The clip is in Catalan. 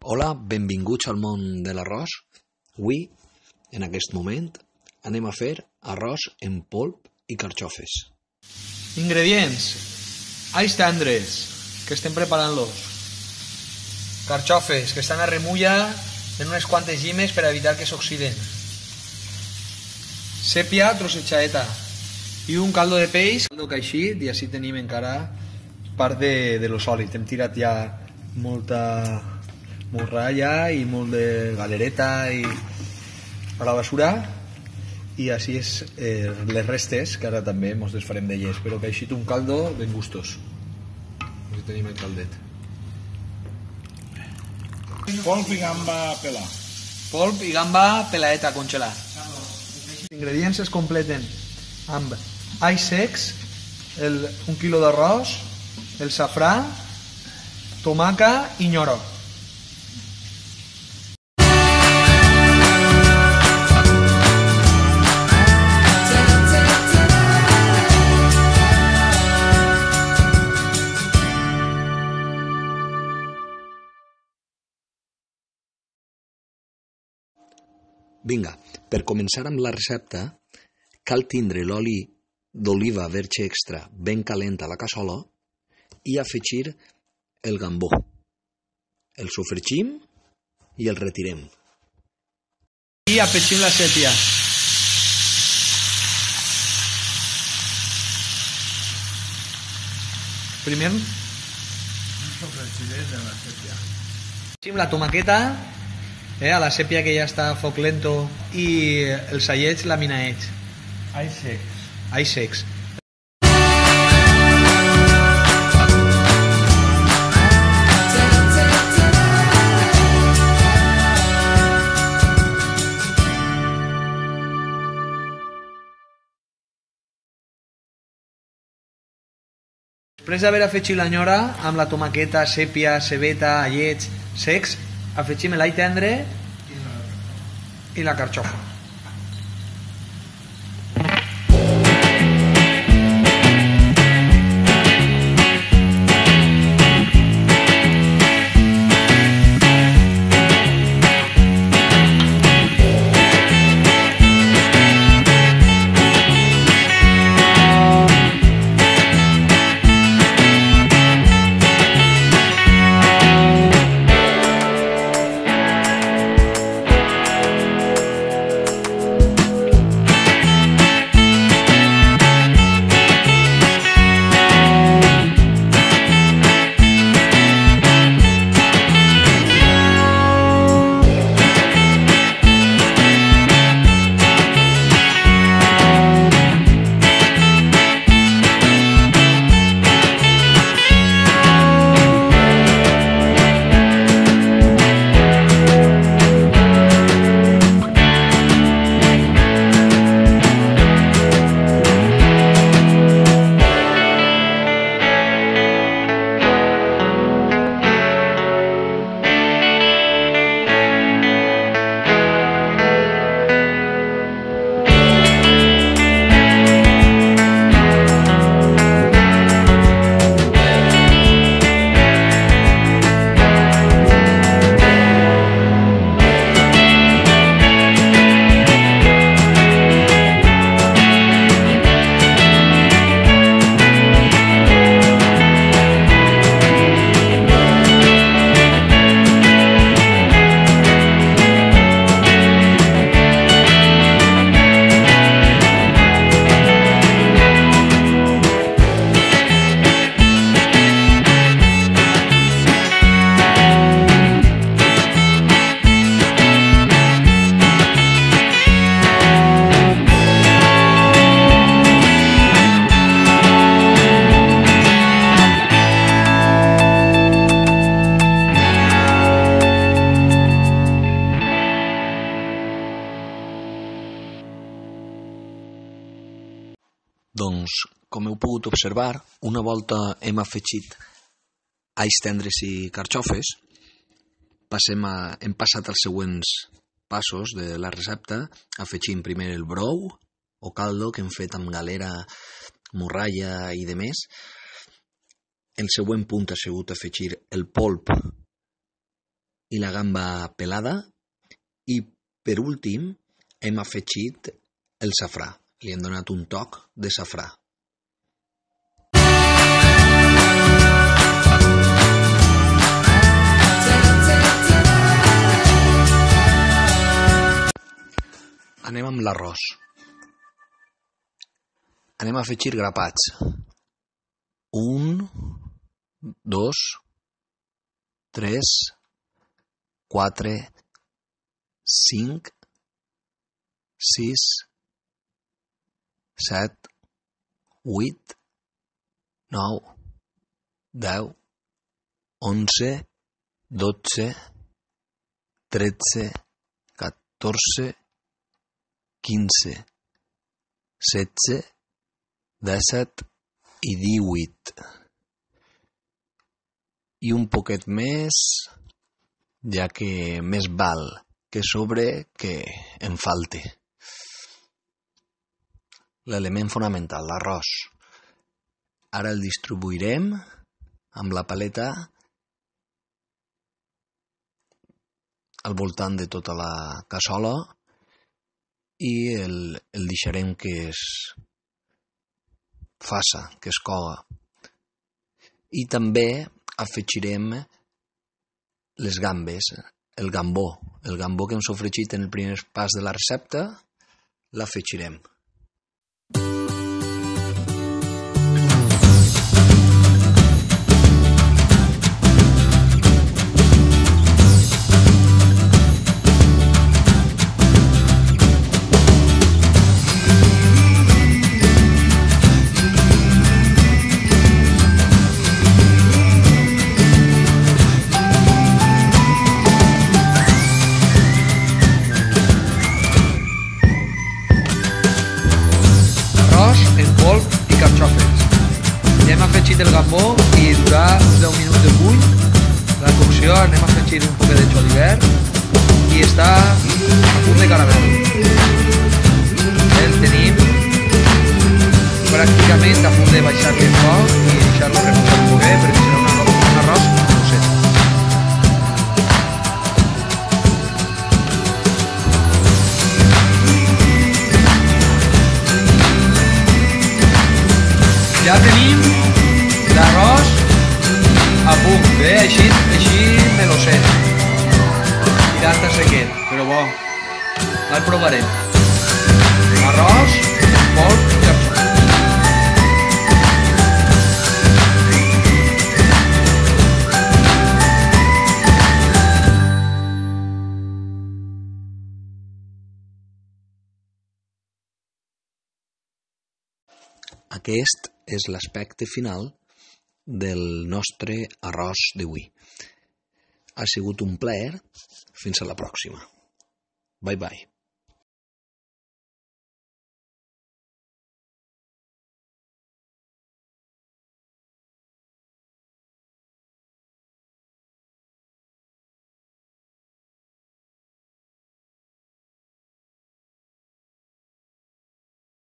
Hola, benvinguts al món de l'arròs. Avui, en aquest moment, anem a fer arròs en polp i carxofes. Ingredients: alls tendres, que estem preparant-los, carxofes, que estan a remulla en unes quantes llimes per evitar que s'oxiden, sèpia trossejadeta i un caldo de peix, caldo caixit, i així tenim encara part de lo sòlid. Hem tirat ja molta morralla i molt de galereta i a la basura, i així és les restes, que ara també ens desfarem d'elles, però que ha eixit un caldo ben gustós. Aquí tenim el caldet. Polp i gamba pelar. Polp i gamba peladeta, congelat. Els ingredients es completen amb alls secs, un quilo d'arròs, el safrà, tomaca i nyoro. Vinga, per començar amb la recepta, cal tindre l'oli d'oliva verge extra ben calent a la cassola i afegir el gambó. El sofregim i el retirem. I afegim la sèpia. Primer afegim la tomaqueta, a la sèpia, que ja està a foc lento, i els allets laminaets. Alls secs. Alls secs. Després d'haver afegit la nyora amb la tomaqueta, sèpia, cebeta, allets secs, afegim l'all tendre i la carxofa. Doncs, com heu pogut observar, una volta hem afegit alls tendres i carxofes, hem passat als següents passos de la recepta. Afegim primer el brou o caldo que hem fet amb galera, morralla i demés. El següent punt ha sigut afegir el polp i la gamba pelada, i per últim hem afegit el safrà. Li hem donat un toc de safrà. Anem amb l'arròs. Anem a afegir grapats. 1, 2, 3, 4, 5, 6, 7, 8, 9, 10, 11, 12, 13, 14, 15, 16, 17 i 18. I un poquet més, ja que més val que sobre que en falte. L'element fonamental, l'arròs. Ara el distribuirem amb la paleta al voltant de tota la cassola i el deixarem que es faça, que es coga. I també afegirem les gambes, el gambó que hem sofregit en el primer pas de la recepta, l'afegirem. Ja hem afegit el gambó i durà uns 10 minuts de bull. La cocció anem a afegir un poc de julivert i està a punt de caramel. El tenim pràcticament a punt de baixar-li el foc i deixar-lo reposar un poquet perquè serà un arròs roset. Ja tenim l'arròs a punt, bé, així me lo sé. Ja està sequet, però bo, el provarem. Arròs, porc i carxofes. Aquest és l'aspecte final del nostre arròs d'avui. Ha sigut un plaer. Fins a la pròxima. Bye bye.